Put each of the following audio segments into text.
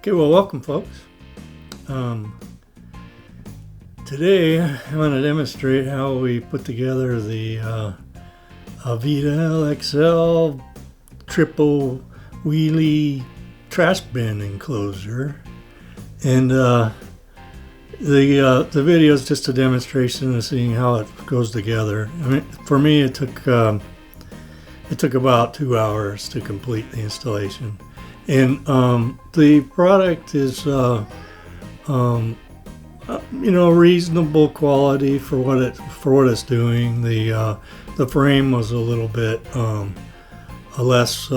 Okay, well, welcome, folks. Today I'm going to demonstrate how we put together the vidaXL triple wheelie trash bin enclosure, and the video is just a demonstration of seeing how it goes together. I mean, for me, it took about 2 hours to complete the installation. And the product is, reasonable quality for what it's doing. The frame was a little bit less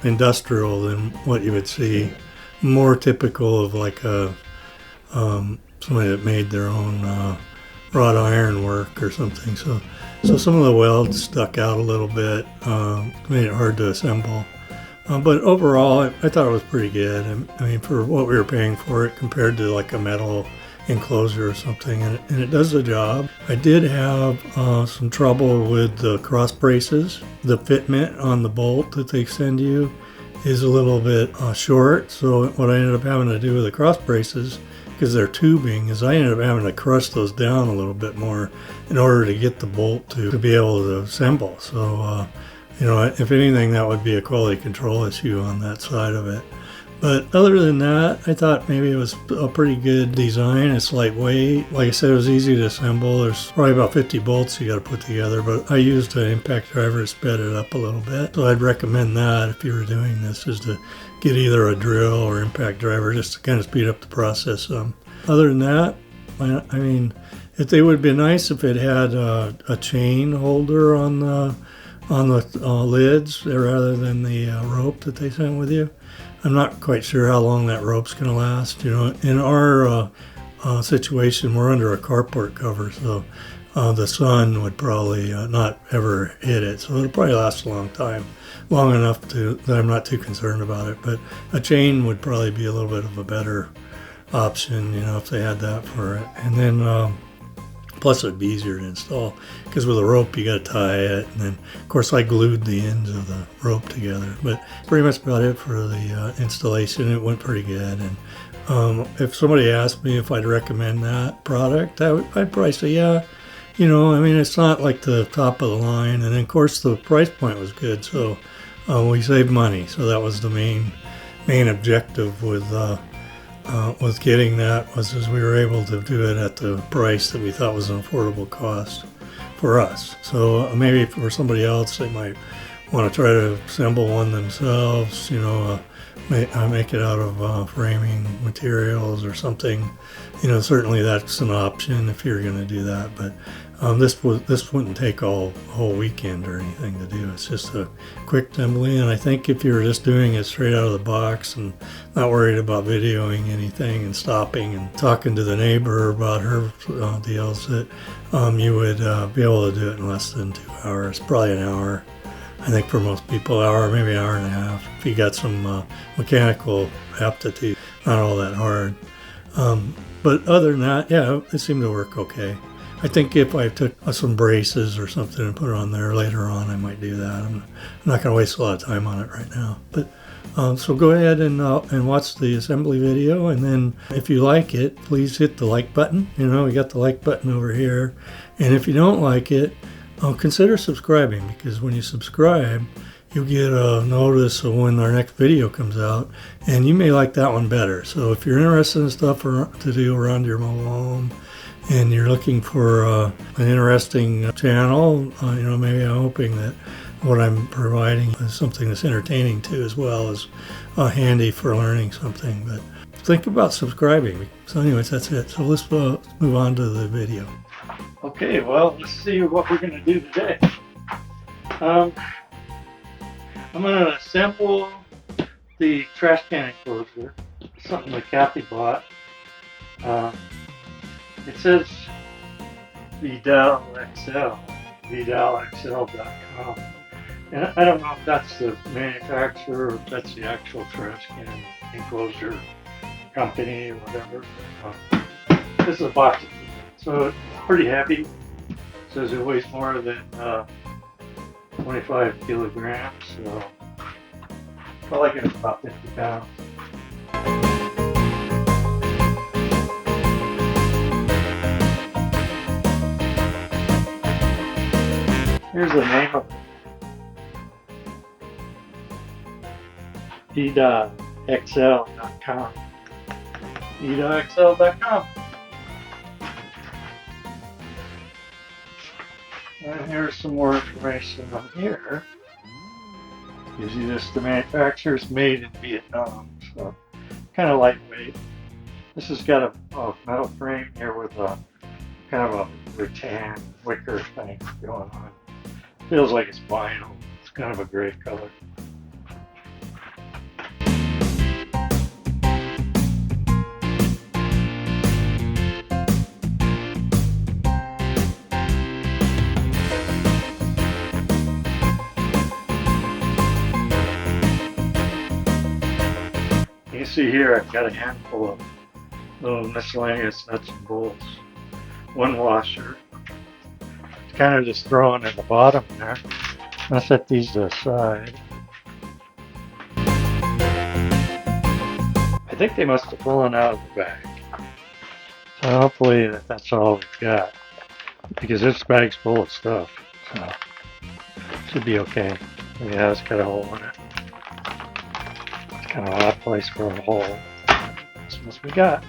industrial than what you would see, more typical of like somebody that made their own wrought iron work or something. So some of the welds stuck out a little bit, made it hard to assemble. But overall, I thought it was pretty good. I mean, for what we were paying for it compared to like a metal enclosure or something, and it does the job. I did have some trouble with the cross braces. The fitment on the bolt that they send you is a little bit short, so what I ended up having to do with the cross braces, because they're tubing, is I ended up having to crush those down a little bit more in order to get the bolt to be able to assemble. So if anything, that would be a quality control issue on that side of it. But other than that, I thought maybe it was a pretty good design. It's lightweight. Like I said, it was easy to assemble. There's probably about 50 bolts you got to put together, but I used an impact driver to sped it up a little bit. So I'd recommend that if you were doing this, is to get either a drill or impact driver just to kind of speed up the process some. Other than that, I mean, it would be nice if it had a chain holder on the lids rather than the rope that they sent with you. I'm not quite sure how long that rope's going to last. In our situation, we're under a carport cover, so the sun would probably not ever hit it. So it'll probably last a long time, long enough that I'm not too concerned about it. But a chain would probably be a little bit of a better option, if they had that for it. And then plus it'd be easier to install, because with a rope you got to tie it, and then of course I glued the ends of the rope together. But pretty much about it for the installation. It went pretty good. And if somebody asked me if I'd recommend that product, I'd probably say yeah. I mean, it's not like the top of the line, and of course the price point was good, so we saved money. So that was the main objective with getting that, was we were able to do it at the price that we thought was an affordable cost for us. So maybe for somebody else, they might want to try to assemble one themselves, make it out of framing materials or something. Certainly that's an option if you're going to do that. But this wouldn't take a whole weekend or anything to do. It's just a quick assembly, and I think if you're just doing it straight out of the box and not worried about videoing anything and stopping and talking to the neighbor about her deals, that you would be able to do it in less than 2 hours, probably an hour. I think for most people, hour, maybe an hour and a half, if you got some mechanical aptitude. Not all that hard. But other than that, yeah, it seemed to work okay. I think if I took some braces or something and put it on there later on, I might do that. I'm not going to waste a lot of time on it right now. But so go ahead and watch the assembly video, and then if you like it, please hit the like button. We got the like button over here. And if you don't like it, consider subscribing, because when you subscribe, you'll get a notice of when our next video comes out, and you may like that one better. So if you're interested in stuff to do around your mobile home, and you're looking for an interesting channel, maybe I'm hoping that what I'm providing is something that's entertaining too, as well as handy for learning something. But think about subscribing. So anyways, that's it. So let's move on to the video. Okay, well, let's see what we're going to do today. I'm going to assemble the trash can enclosure. Something that Cathie bought. It says vidaXL, vidaXL.com. And I don't know if that's the manufacturer or if that's the actual trash can enclosure company or whatever. This is a box. So it's pretty heavy. It says it weighs more than 25 kilograms. So probably going to about 50 pounds. Here's the name of it. vidaXL.com. vidaXL.com. And here's some more information on here. Gives you this, the manufacturer's made in Vietnam, so kind of lightweight. This has got a metal frame here with a kind of a rattan wicker thing going on. Feels like it's vinyl. It's kind of a gray color. You see here I've got a handful of little miscellaneous nuts and bolts. One washer. It's kind of just thrown in the bottom there. I'll set these to the side. I think they must have fallen out of the bag. So hopefully that's all we've got. Because this bag's full of stuff. So should be okay. Yeah, it's got a hole in it. It's kind of an odd place for a hole. That's what we got.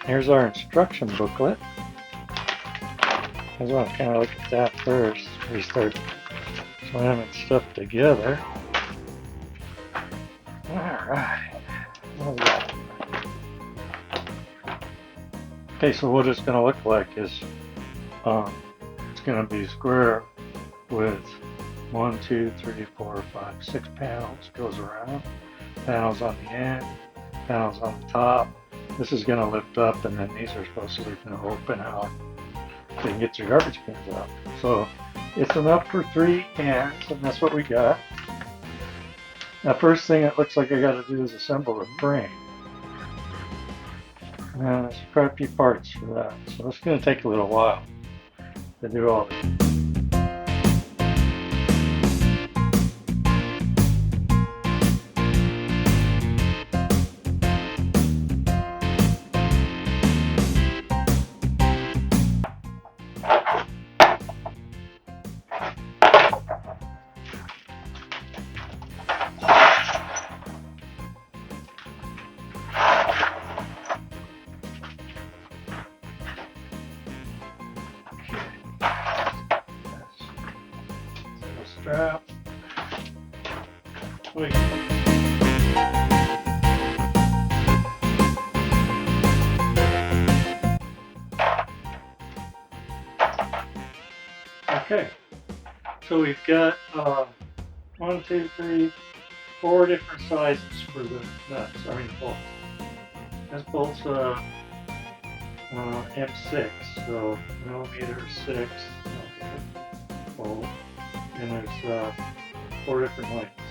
Here's our instruction booklet. I want to kind of look at that first. We start slamming stuff together. Alright. Okay, so what it's going to look like is it's going to be square with 1, 2, 3, 4, 5, 6 panels. Goes around. Panels on the end. Panels on the top. This is going to lift up, and then these are supposed to be going to open out so you can get your garbage cans out. So it's enough for 3 cans, and that's what we got. Now, first thing it looks like I got to do is assemble the frame. And there's quite a few parts for that, so it's going to take a little while to do all this. Strap. Wait. Okay, so we've got 1, 2, 3, 4 different sizes for the nuts. I mean bolts. This bolt's M6, so millimeter 6. Okay. Bolt. And there's 4 different lengths.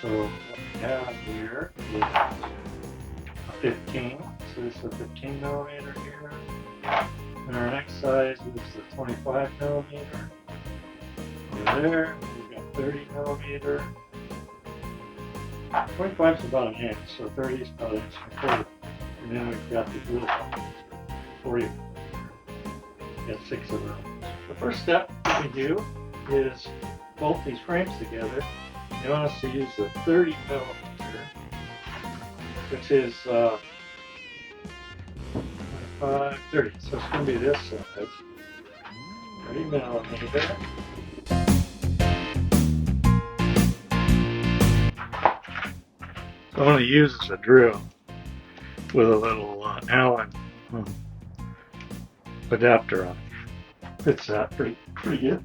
So what we have here is a 15. So this is a 15 millimeter here. And our next size is the 25 millimeter. Over there, we've got 30 millimeter. 25 is about an inch, so 30 is about an inch and a quarter. And then we've got these little ones, 40 millimeter. We've got 6 of those. The first step we do is bolt these frames together. You want us to use the 30 millimeter, which is 25, 30. So it's going to be this size, 30 millimeter. So I'm going to use as a drill with a little Allen adapter on it. Fits that pretty good.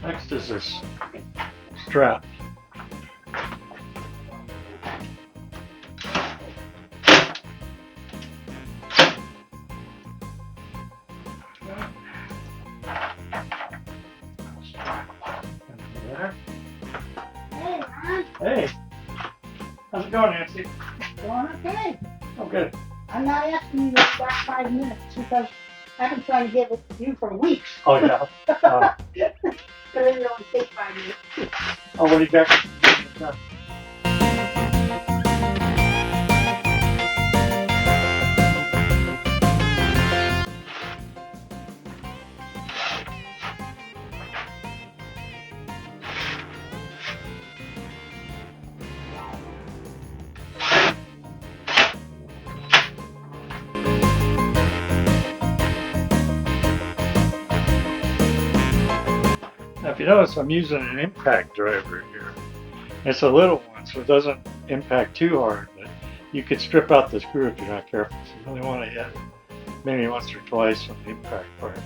Next is this strap. Hey, how's it going, Nancy? Going okay. Oh, good. I'm not asking you those last 5 minutes because I've been trying to get with you for weeks. Oh, yeah. But it only takes 5 minutes. Oh, what do you got? notice I'm using an impact driver here. It's a little one, so it doesn't impact too hard, but you could strip out the screw if you're not careful. So you only want to hit maybe once or twice on the impact part.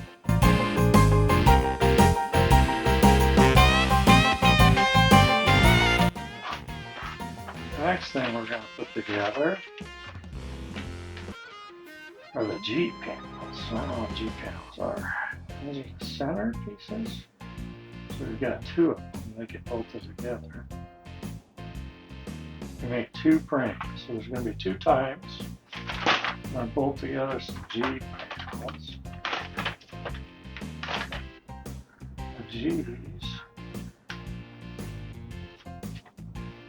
Next thing we're going to put together are the G panels. I don't know what G panels are. Those are the center pieces. So we've got two of them. They get bolted together. We make two frames. So there's going to be 2 times. I'm going to bolt together some G panels. The G's.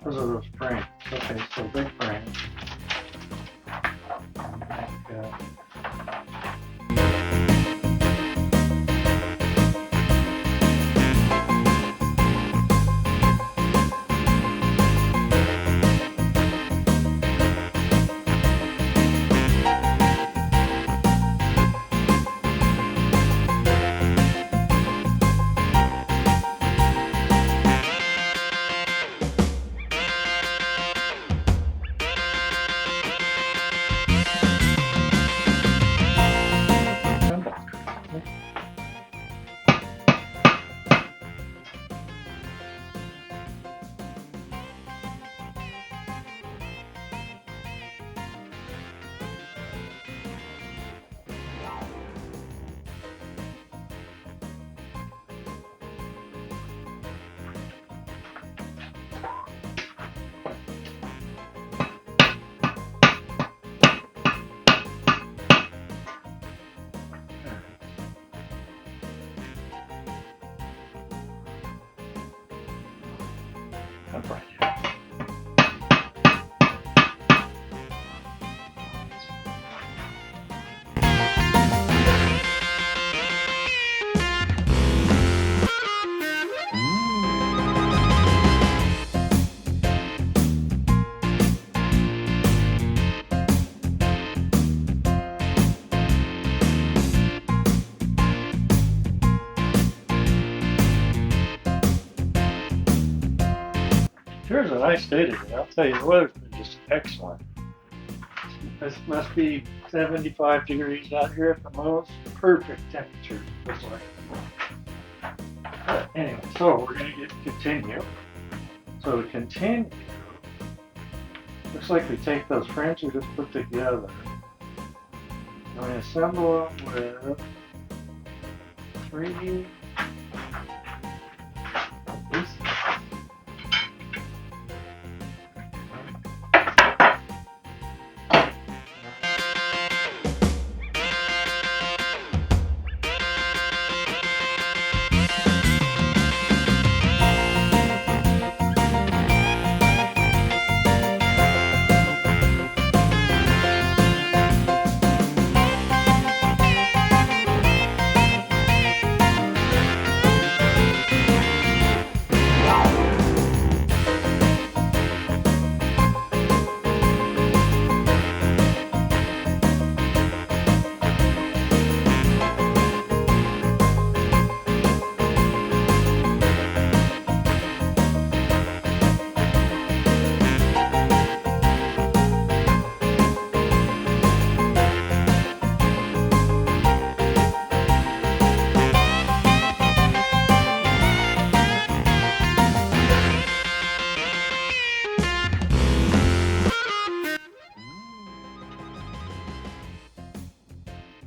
Those are those frames. Okay, so big frame. Right here. Here's a nice day today. I'll tell you, the weather's been just excellent. This must be 75 degrees out here at the most. Perfect temperature. Looks like. But anyway, so we're going to continue. So to continue, looks like we take those frames we just put together and we assemble them with 3 pieces.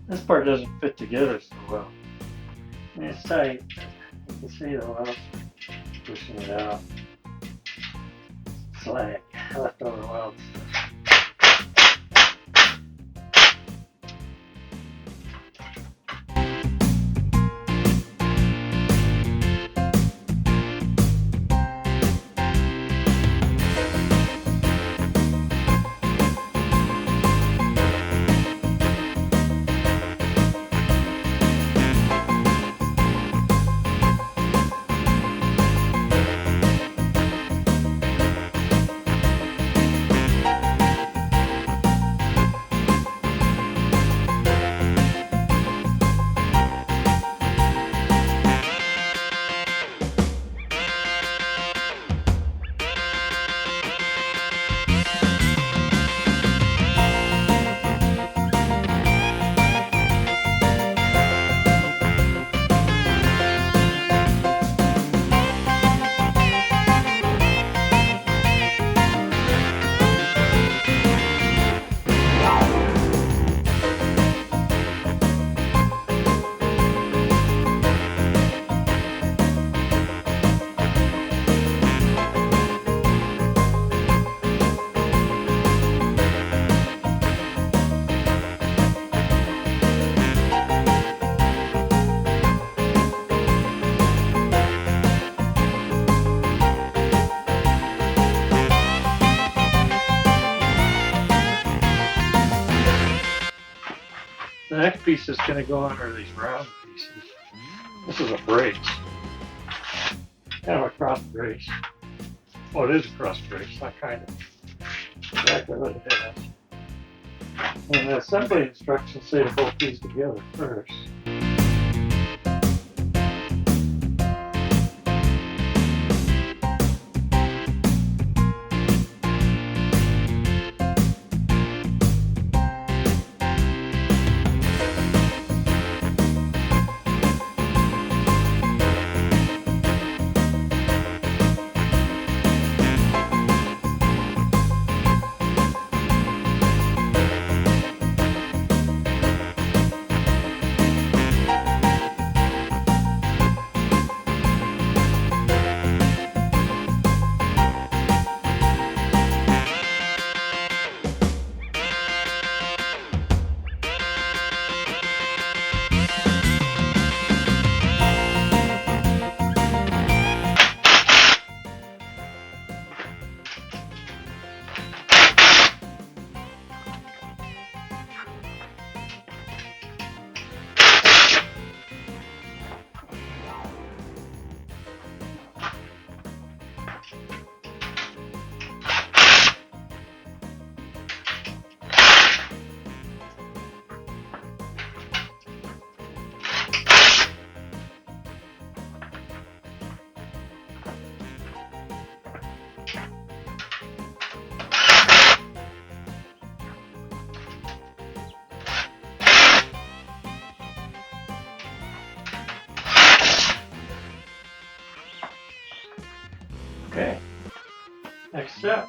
This part doesn't fit together so well. And it's tight. You can see the welds pushing it out. Slack, leftover welds. piece is going to go on are these round pieces. This is a brace. Kind of a cross brace. Well, it is a cross brace, not kind of. Exactly what it is. And the assembly instructions say to bolt these together first. Okay, next step.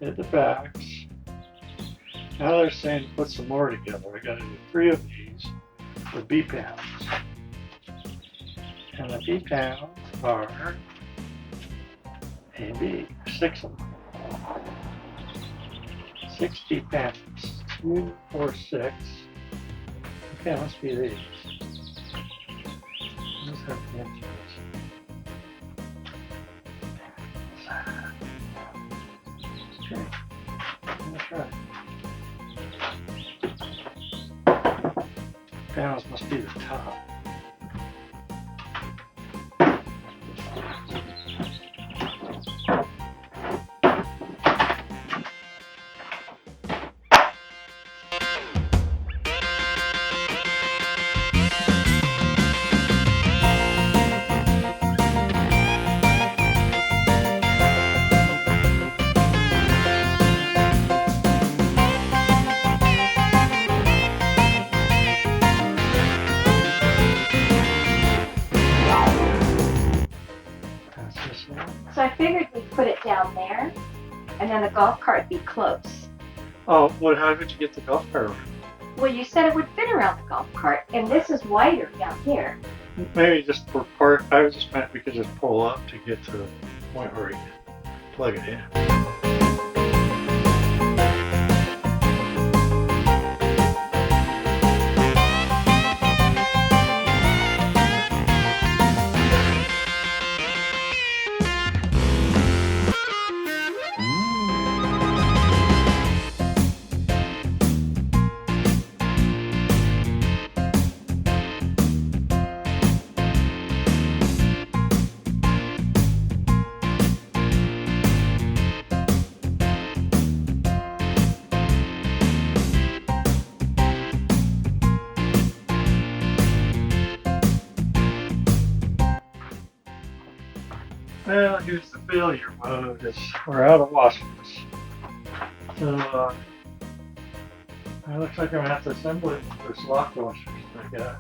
Hit the backs. Now they're saying to put some more together. I gotta do 3 of these with B-pounds. And the B-pounds are A and B, 6 of them. 6 B-pounds, 2, 4, 6. Okay, it must be these. These have the inches. Okay, I'm gonna try. Pounds must be the top. So I figured we'd put it down there, and then the golf cart would be close. Oh, well, how did you get the golf cart around? Well, you said it would fit around the golf cart, and this is wider down here. Maybe just for park. I was just meant we could just pull up to get to the point where we can plug it in. Well, here's the failure mode. We're out of washers. So, it looks like I'm gonna have to assemble it with those lock washers I got.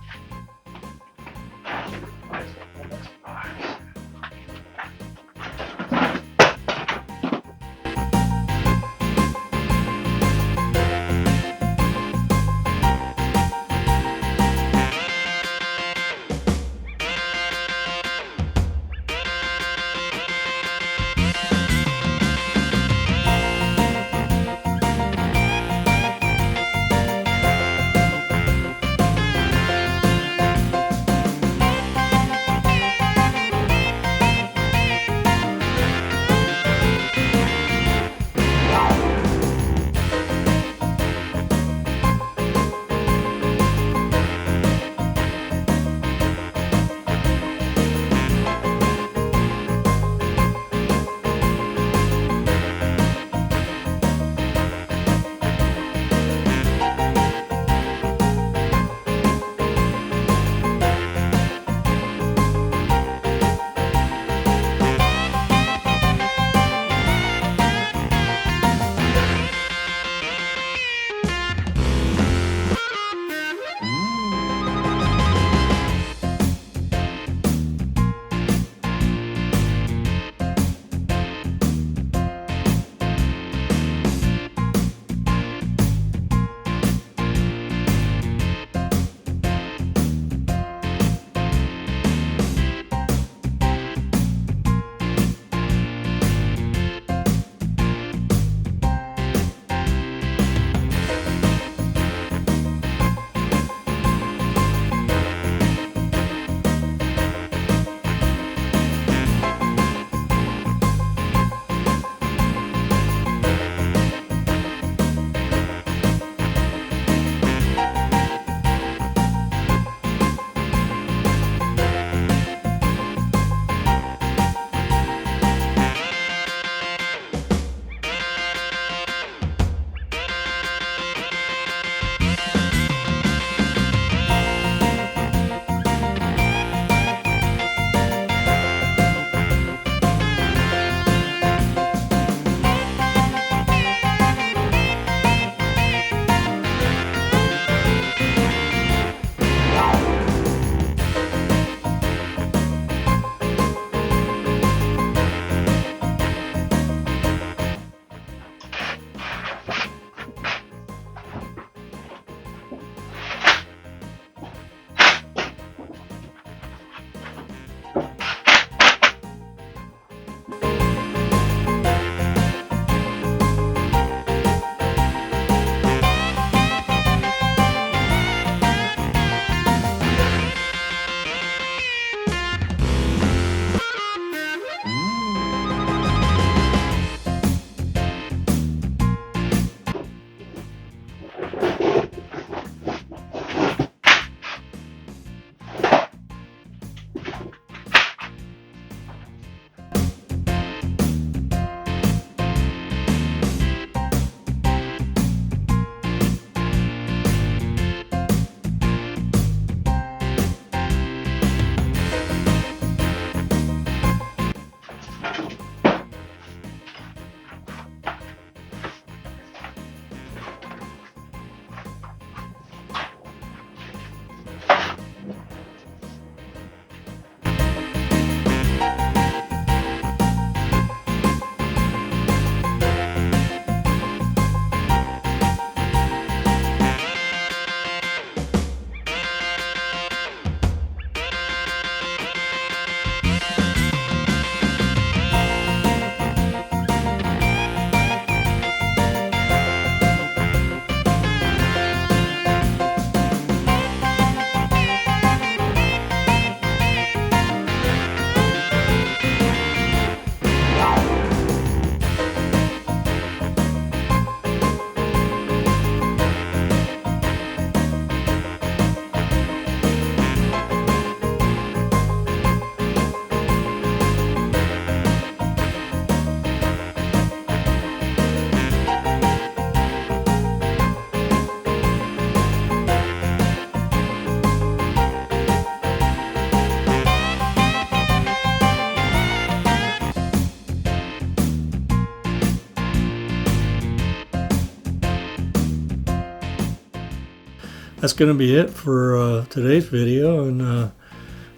that's going to be it for today's video, and I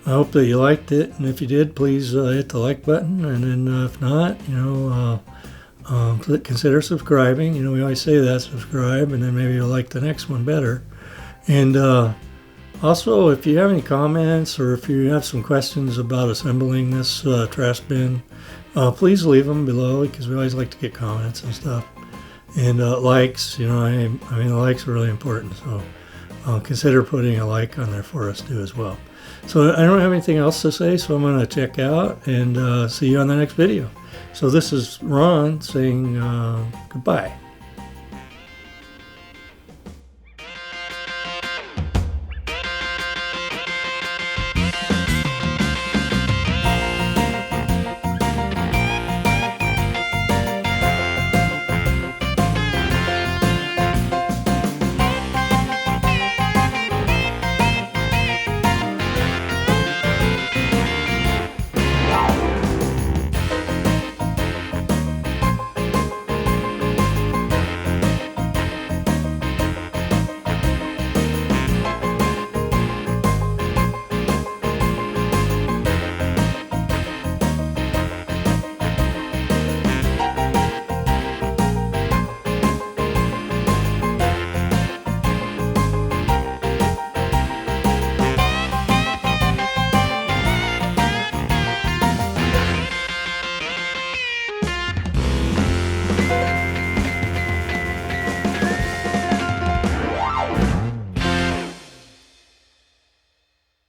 hope that you liked it. And if you did, please hit the like button, and then if not, consider subscribing. We always say that, subscribe, and then maybe you'll like the next one better. And also, if you have any comments or if you have some questions about assembling this trash bin, please leave them below, because we always like to get comments and stuff. And likes, the likes are really important, so consider putting a like on there for us too as well. So I don't have anything else to say, so I'm going to check out and see you on the next video. So this is Ron saying goodbye.